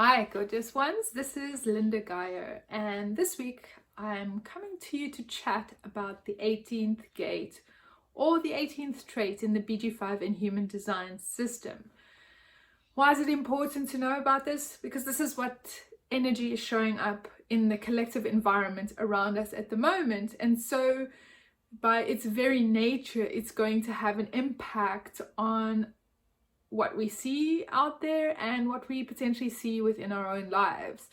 Hi, gorgeous ones. This is Linda Geyer, and this week I'm coming to you to chat about the 18th gate or the 18th trait in the BG5 in Human Design System. Why is it important to know about this? Because this is what energy is showing up in the collective environment around us at the moment, and so by its very nature, it's going to have an impact on what we see out there and what we potentially see within our own lives.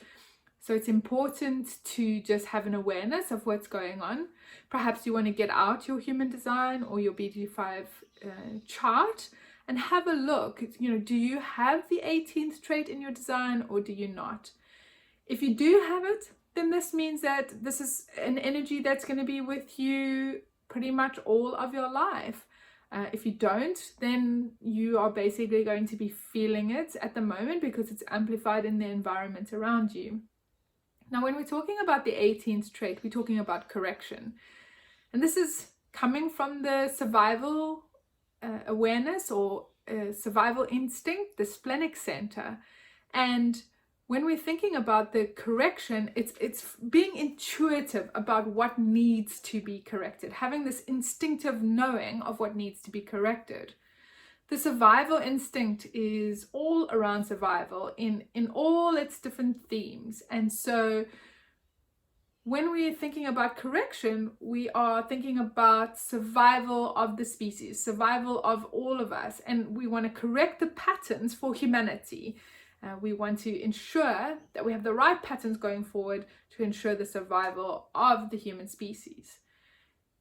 So it's important to just have an awareness of what's going on. Perhaps you want to get out your human design or your BG5 chart and have a look. Do you have the 18th trait in your design or do you not? If you do have it, then this means that this is an energy that's going to be with you pretty much all of your life. If you don't, then you are basically going to be feeling it at the moment because it's amplified in the environment around you. Now, when we're talking about the 18th trait, we're talking about correction. And this is coming from the survival awareness or survival instinct, the splenic center. And when we're thinking about the correction, it's being intuitive about what needs to be corrected, having this instinctive knowing of what needs to be corrected. The survival instinct is all around survival in all its different themes. And so when we're thinking about correction, we are thinking about survival of the species, survival of all of us, and we want to correct the patterns for humanity. We want to ensure that we have the right patterns going forward to ensure the survival of the human species.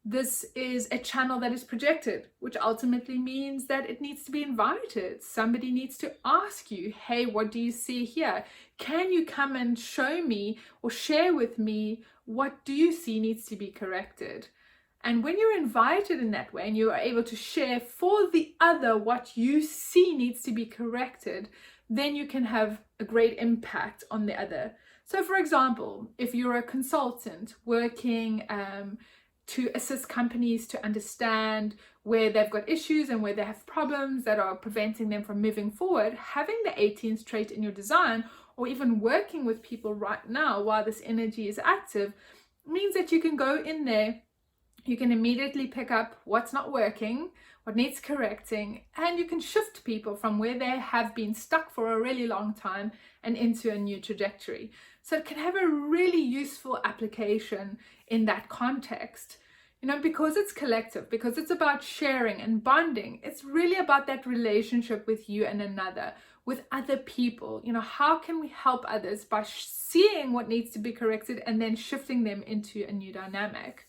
This is a channel that is projected, which ultimately means that it needs to be invited. Somebody needs to ask you, hey, what do you see here? Can you come and show me or share with me what do you see needs to be corrected? And when you're invited in that way and you are able to share for the other what you see needs to be corrected, then you can have a great impact on the other. So for example, if you're a consultant working to assist companies to understand where they've got issues and where they have problems that are preventing them from moving forward, having the 18th trait in your design, or even working with people right now while this energy is active, means that you can go in there, you can immediately pick up what's not working, what needs correcting, and you can shift people from where they have been stuck for a really long time and into a new trajectory. So it can have a really useful application in that context. Because it's collective, because it's about sharing and bonding, it's really about that relationship with you and another, with other people. How can we help others by seeing what needs to be corrected and then shifting them into a new dynamic?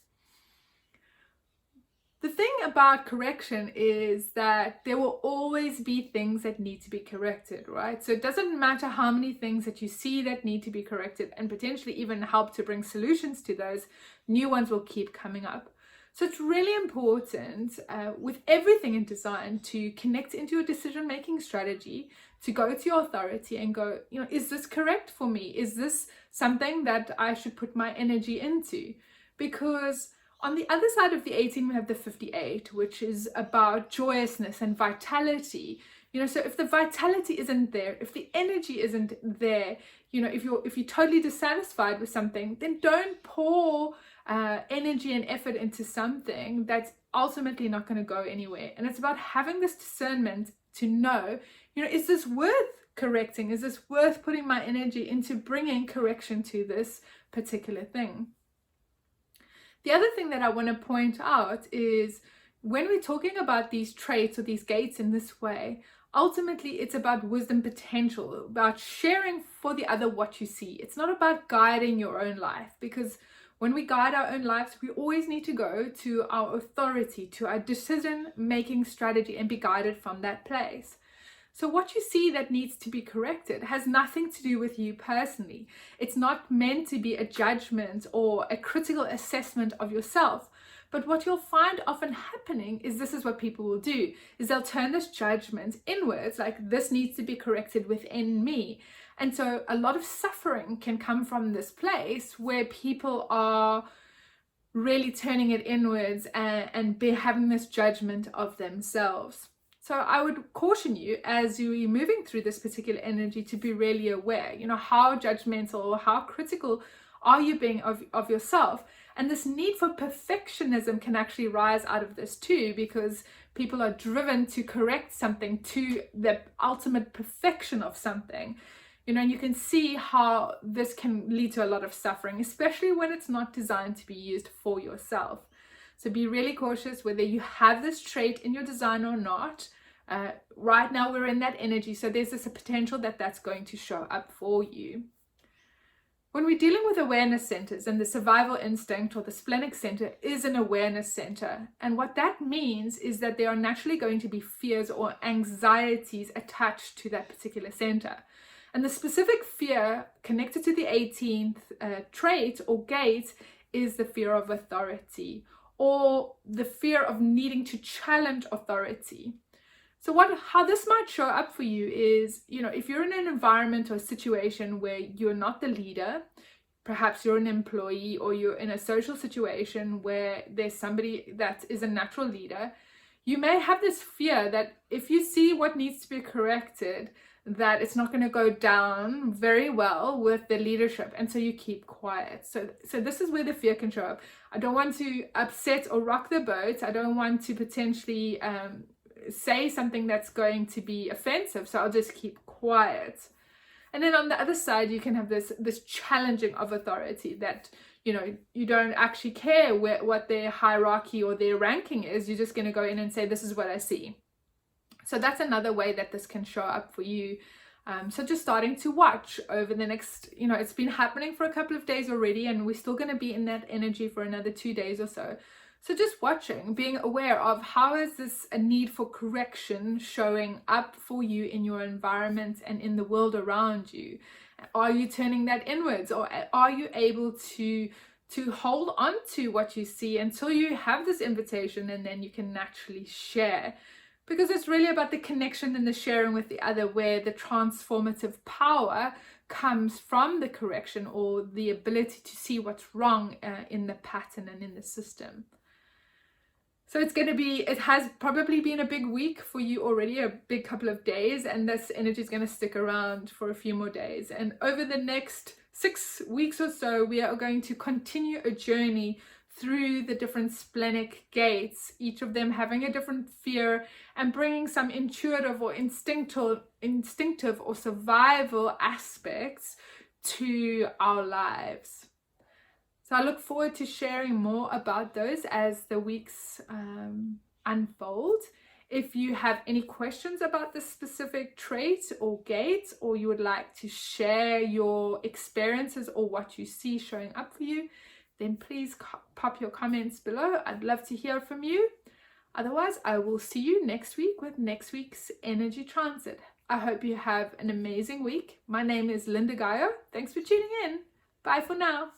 The thing about correction is that there will always be things that need to be corrected, right? So it doesn't matter how many things that you see that need to be corrected and potentially even help to bring solutions to those, new ones will keep coming up. So it's really important with everything in design to connect into your decision-making strategy, to go to your authority and go, is this correct for me? Is this something that I should put my energy into? Because on the other side of the 18, we have the 58, which is about joyousness and vitality. So if the vitality isn't there, if the energy isn't there, if you're totally dissatisfied with something, then don't pour energy and effort into something that's ultimately not going to go anywhere. And it's about having this discernment to know, is this worth correcting? Is this worth putting my energy into bringing correction to this particular thing? The other thing that I want to point out is when we're talking about these traits or these gates in this way, ultimately it's about wisdom potential, about sharing for the other what you see. It's not about guiding your own life, because when we guide our own lives, we always need to go to our authority, to our decision-making strategy and be guided from that place. So what you see that needs to be corrected has nothing to do with you personally. It's not meant to be a judgment or a critical assessment of yourself. But what you'll find often happening is this is what people will do, is they'll turn this judgment inwards, like this needs to be corrected within me. And so a lot of suffering can come from this place where people are really turning it inwards and having this judgment of themselves. So I would caution you as you're moving through this particular energy to be really aware, how judgmental or how critical are you being of yourself? And this need for perfectionism can actually rise out of this too, because people are driven to correct something to the ultimate perfection of something. And you can see how this can lead to a lot of suffering, especially when it's not designed to be used for yourself. So be really cautious whether you have this trait in your design or not. Right now we're in that energy, so there's this potential that that's going to show up for you. When we're dealing with awareness centers, and the survival instinct or the splenic center is an awareness center, and what that means is that there are naturally going to be fears or anxieties attached to that particular center. And the specific fear connected to the 18th trait or gate is the fear of authority, or the fear of needing to challenge authority. So how this might show up for you is, if you're in an environment or situation where you're not the leader, perhaps you're an employee, or you're in a social situation where there's somebody that is a natural leader, you may have this fear that if you see what needs to be corrected, that it's not going to go down very well with the leadership, and so you keep quiet. So this is where the fear can show up. I don't want to upset or rock the boat. I don't want to potentially say something that's going to be offensive, so I'll just keep quiet. And then on the other side, you can have this challenging of authority that you don't actually care what their hierarchy or their ranking is. You're just going to go in and say, this is what I see. So that's another way that this can show up for you. So just starting to watch over the next, it's been happening for a couple of days already, and we're still going to be in that energy for another 2 days or so. So just watching, being aware of how is this a need for correction showing up for you in your environment and in the world around you. Are you turning that inwards, or are you able to hold on to what you see until you have this invitation, and then you can naturally share? Because it's really about the connection and the sharing with the other, where the transformative power comes from the correction or the ability to see what's wrong in the pattern and in the system. So it has probably been a big week for you already, a big couple of days, and this energy is going to stick around for a few more days. And over the next 6 weeks or so, we are going to continue a journey through the different splenic gates, each of them having a different fear and bringing some intuitive or instinctive or survival aspects to our lives. So I look forward to sharing more about those as the weeks unfold. If you have any questions about this specific trait or gate, or you would like to share your experiences or what you see showing up for you, then please pop your comments below. I'd love to hear from you. Otherwise, I will see you next week with next week's energy transit. I hope you have an amazing week. My name is Linda Gaio. Thanks for tuning in. Bye for now.